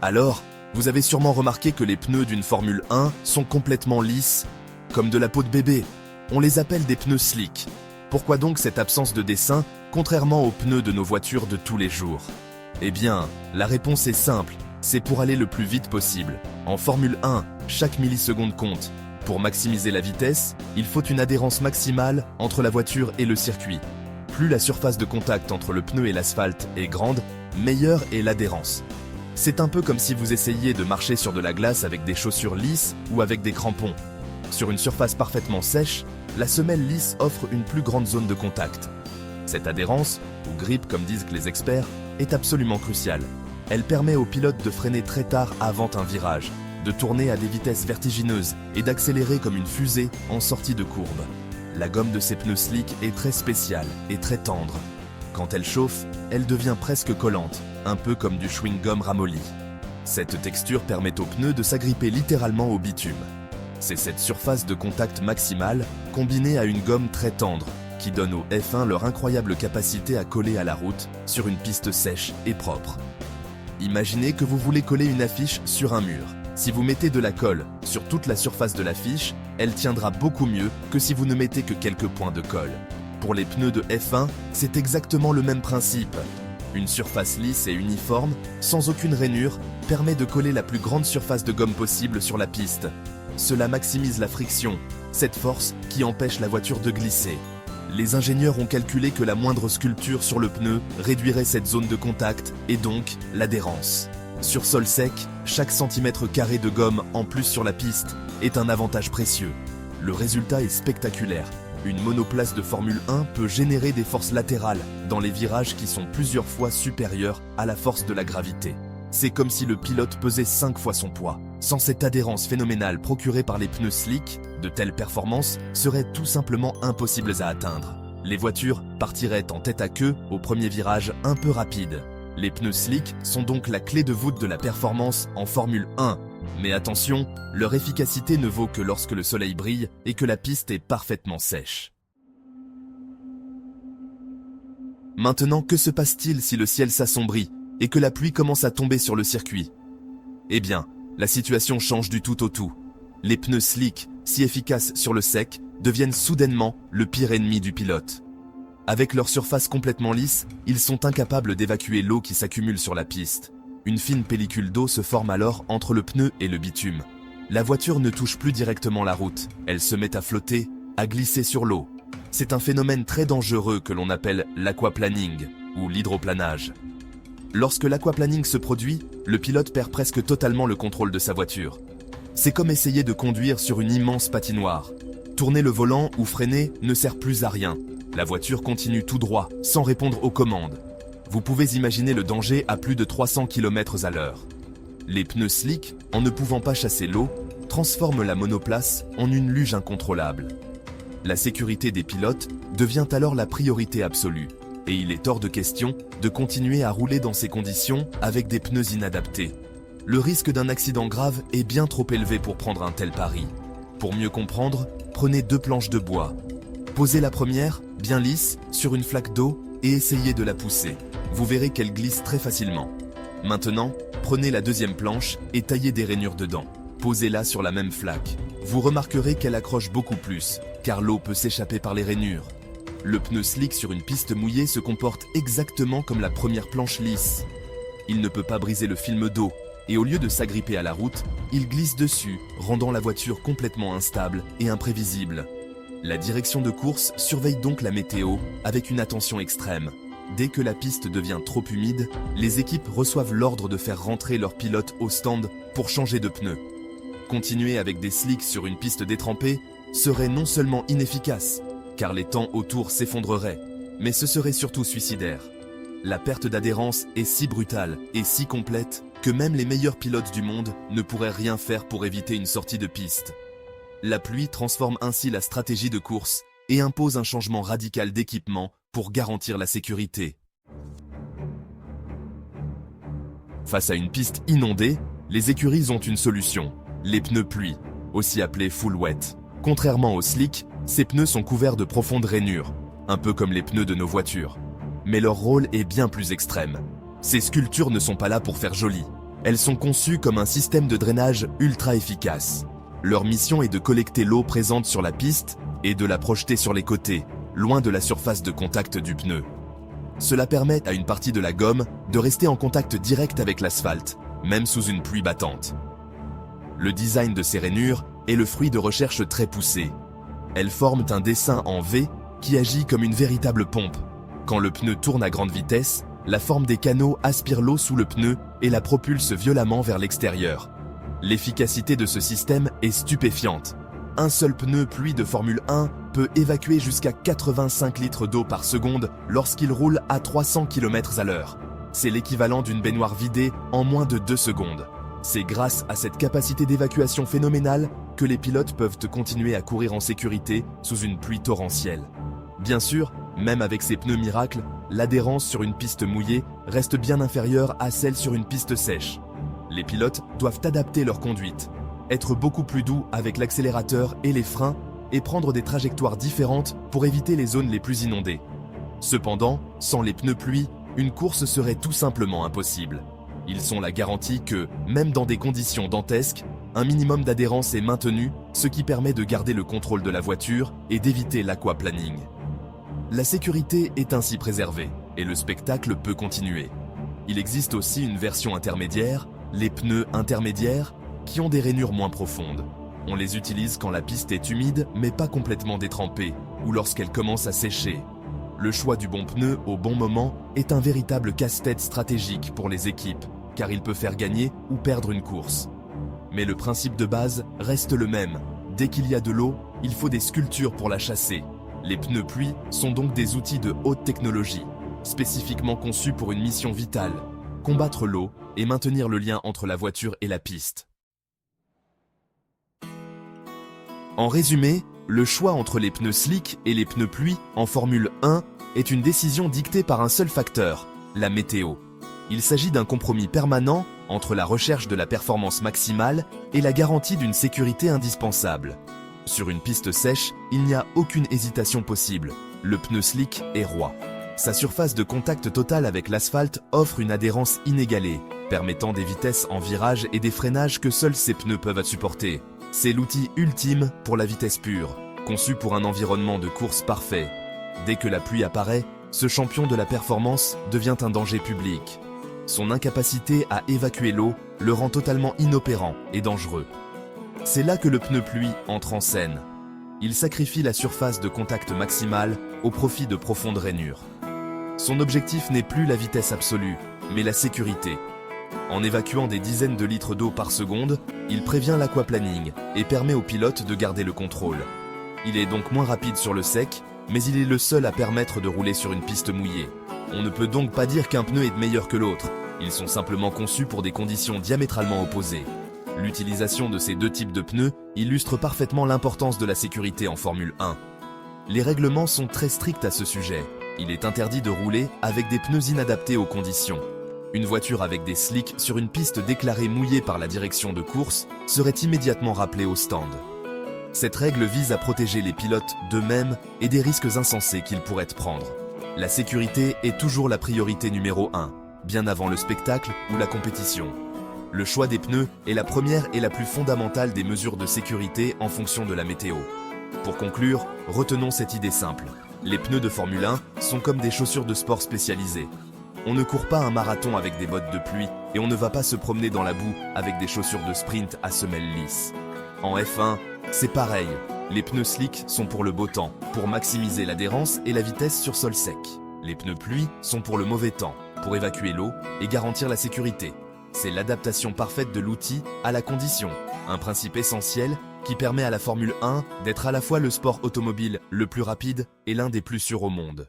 Alors, vous avez sûrement remarqué que les pneus d'une Formule 1 sont complètement lisses, comme de la peau de bébé. On les appelle des pneus slick. Pourquoi donc cette absence de dessin, contrairement aux pneus de nos voitures de tous les jours? Eh bien, la réponse est simple, c'est pour aller le plus vite possible. En Formule 1, chaque milliseconde compte. Pour maximiser la vitesse, il faut une adhérence maximale entre la voiture et le circuit. Plus la surface de contact entre le pneu et l'asphalte est grande, meilleure est l'adhérence. C'est un peu comme si vous essayiez de marcher sur de la glace avec des chaussures lisses ou avec des crampons. Sur une surface parfaitement sèche, la semelle lisse offre une plus grande zone de contact. Cette adhérence, ou grip comme disent les experts, est absolument cruciale. Elle permet au pilote de freiner très tard avant un virage, de tourner à des vitesses vertigineuses et d'accélérer comme une fusée en sortie de courbe. La gomme de ces pneus slick est très spéciale et très tendre. Quand elle chauffe, elle devient presque collante, un peu comme du chewing-gum ramolli. Cette texture permet aux pneus de s'agripper littéralement au bitume. C'est cette surface de contact maximale, combinée à une gomme très tendre, qui donne aux F1 leur incroyable capacité à coller à la route sur une piste sèche et propre. Imaginez que vous voulez coller une affiche sur un mur. Si vous mettez de la colle sur toute la surface de l'affiche, elle tiendra beaucoup mieux que si vous ne mettez que quelques points de colle. Pour les pneus de F1, c'est exactement le même principe. Une surface lisse et uniforme, sans aucune rainure, permet de coller la plus grande surface de gomme possible sur la piste. Cela maximise la friction, cette force qui empêche la voiture de glisser. Les ingénieurs ont calculé que la moindre sculpture sur le pneu réduirait cette zone de contact et donc l'adhérence. Sur sol sec, chaque centimètre carré de gomme en plus sur la piste est un avantage précieux. Le résultat est spectaculaire. Une monoplace de Formule 1 peut générer des forces latérales dans les virages qui sont plusieurs fois supérieures à la force de la gravité. C'est comme si le pilote pesait 5 fois son poids. Sans cette adhérence phénoménale procurée par les pneus slick, de telles performances seraient tout simplement impossibles à atteindre. Les voitures partiraient en tête à queue au premier virage un peu rapide. Les pneus slick sont donc la clé de voûte de la performance en Formule 1. Mais attention, leur efficacité ne vaut que lorsque le soleil brille et que la piste est parfaitement sèche. Maintenant, que se passe-t-il si le ciel s'assombrit et que la pluie commence à tomber sur le circuit? Eh bien, la situation change du tout au tout. Les pneus slick, si efficaces sur le sec, deviennent soudainement le pire ennemi du pilote. Avec leur surface complètement lisse, ils sont incapables d'évacuer l'eau qui s'accumule sur la piste. Une fine pellicule d'eau se forme alors entre le pneu et le bitume. La voiture ne touche plus directement la route, elle se met à flotter, à glisser sur l'eau. C'est un phénomène très dangereux que l'on appelle l'aquaplaning, ou l'hydroplanage. Lorsque l'aquaplaning se produit, le pilote perd presque totalement le contrôle de sa voiture. C'est comme essayer de conduire sur une immense patinoire. Tourner le volant ou freiner ne sert plus à rien. La voiture continue tout droit, sans répondre aux commandes. Vous pouvez imaginer le danger à plus de 300 km/h. Les pneus slick, en ne pouvant pas chasser l'eau, transforment la monoplace en une luge incontrôlable. La sécurité des pilotes devient alors la priorité absolue, et il est hors de question de continuer à rouler dans ces conditions avec des pneus inadaptés. Le risque d'un accident grave est bien trop élevé pour prendre un tel pari. Pour mieux comprendre, prenez 2 planches de bois. Posez la première, bien lisse, sur une flaque d'eau et essayez de la pousser. Vous verrez qu'elle glisse très facilement. Maintenant, prenez la deuxième planche et taillez des rainures dedans. Posez-la sur la même flaque. Vous remarquerez qu'elle accroche beaucoup plus, car l'eau peut s'échapper par les rainures. Le pneu slick sur une piste mouillée se comporte exactement comme la première planche lisse. Il ne peut pas briser le film d'eau, et au lieu de s'agripper à la route, il glisse dessus, rendant la voiture complètement instable et imprévisible. La direction de course surveille donc la météo avec une attention extrême. Dès que la piste devient trop humide, les équipes reçoivent l'ordre de faire rentrer leurs pilotes au stand pour changer de pneus. Continuer avec des slicks sur une piste détrempée serait non seulement inefficace, car les temps autour s'effondreraient, mais ce serait surtout suicidaire. La perte d'adhérence est si brutale et si complète que même les meilleurs pilotes du monde ne pourraient rien faire pour éviter une sortie de piste. La pluie transforme ainsi la stratégie de course et impose un changement radical d'équipement pour garantir la sécurité. Face à une piste inondée, les écuries ont une solution, les pneus pluie, aussi appelés full wet. Contrairement aux slicks, ces pneus sont couverts de profondes rainures, un peu comme les pneus de nos voitures. Mais leur rôle est bien plus extrême. Ces sculptures ne sont pas là pour faire joli. Elles sont conçues comme un système de drainage ultra efficace. Leur mission est de collecter l'eau présente sur la piste et de la projeter sur les côtés, loin de la surface de contact du pneu. Cela permet à une partie de la gomme de rester en contact direct avec l'asphalte, même sous une pluie battante. Le design de ces rainures est le fruit de recherches très poussées. Elles forment un dessin en V qui agit comme une véritable pompe. Quand le pneu tourne à grande vitesse, la forme des canaux aspire l'eau sous le pneu et la propulse violemment vers l'extérieur. L'efficacité de ce système est stupéfiante. Un seul pneu pluie de Formule 1 peut évacuer jusqu'à 85 litres d'eau par seconde lorsqu'il roule à 300 km/h. C'est l'équivalent d'une baignoire vidée en moins de 2 secondes. C'est grâce à cette capacité d'évacuation phénoménale que les pilotes peuvent continuer à courir en sécurité sous une pluie torrentielle. Bien sûr, même avec ces pneus miracles, l'adhérence sur une piste mouillée reste bien inférieure à celle sur une piste sèche. Les pilotes doivent adapter leur conduite, être beaucoup plus doux avec l'accélérateur et les freins et prendre des trajectoires différentes pour éviter les zones les plus inondées. Cependant, sans les pneus pluie, une course serait tout simplement impossible. Ils sont la garantie que, même dans des conditions dantesques, un minimum d'adhérence est maintenu, ce qui permet de garder le contrôle de la voiture et d'éviter l'aquaplaning. La sécurité est ainsi préservée et le spectacle peut continuer. Il existe aussi une version intermédiaire, les pneus intermédiaires, qui ont des rainures moins profondes. On les utilise quand la piste est humide mais pas complètement détrempée, ou lorsqu'elle commence à sécher. Le choix du bon pneu au bon moment est un véritable casse-tête stratégique pour les équipes, car il peut faire gagner ou perdre une course. Mais le principe de base reste le même. Dès qu'il y a de l'eau, il faut des sculptures pour la chasser. Les pneus pluie sont donc des outils de haute technologie, spécifiquement conçus pour une mission vitale, combattre l'eau et maintenir le lien entre la voiture et la piste. En résumé, le choix entre les pneus slick et les pneus pluie en Formule 1 est une décision dictée par un seul facteur, la météo. Il s'agit d'un compromis permanent entre la recherche de la performance maximale et la garantie d'une sécurité indispensable. Sur une piste sèche, il n'y a aucune hésitation possible. Le pneu slick est roi. Sa surface de contact totale avec l'asphalte offre une adhérence inégalée, permettant des vitesses en virage et des freinages que seuls ces pneus peuvent supporter. C'est l'outil ultime pour la vitesse pure, conçu pour un environnement de course parfait. Dès que la pluie apparaît, ce champion de la performance devient un danger public. Son incapacité à évacuer l'eau le rend totalement inopérant et dangereux. C'est là que le pneu pluie entre en scène. Il sacrifie la surface de contact maximale au profit de profondes rainures. Son objectif n'est plus la vitesse absolue, mais la sécurité. En évacuant des dizaines de litres d'eau par seconde, il prévient l'aquaplaning et permet au pilote de garder le contrôle. Il est donc moins rapide sur le sec, mais il est le seul à permettre de rouler sur une piste mouillée. On ne peut donc pas dire qu'un pneu est meilleur que l'autre. Ils sont simplement conçus pour des conditions diamétralement opposées. L'utilisation de ces deux types de pneus illustre parfaitement l'importance de la sécurité en Formule 1. Les règlements sont très stricts à ce sujet. Il est interdit de rouler avec des pneus inadaptés aux conditions. Une voiture avec des slicks sur une piste déclarée mouillée par la direction de course serait immédiatement rappelée au stand. Cette règle vise à protéger les pilotes d'eux-mêmes et des risques insensés qu'ils pourraient prendre. La sécurité est toujours la priorité numéro 1, bien avant le spectacle ou la compétition. Le choix des pneus est la première et la plus fondamentale des mesures de sécurité en fonction de la météo. Pour conclure, retenons cette idée simple. Les pneus de Formule 1 sont comme des chaussures de sport spécialisées. On ne court pas un marathon avec des bottes de pluie et on ne va pas se promener dans la boue avec des chaussures de sprint à semelles lisses. En F1, c'est pareil. Les pneus slick sont pour le beau temps, pour maximiser l'adhérence et la vitesse sur sol sec. Les pneus pluie sont pour le mauvais temps, pour évacuer l'eau et garantir la sécurité. C'est l'adaptation parfaite de l'outil à la condition, un principe essentiel qui permet à la Formule 1 d'être à la fois le sport automobile le plus rapide et l'un des plus sûrs au monde.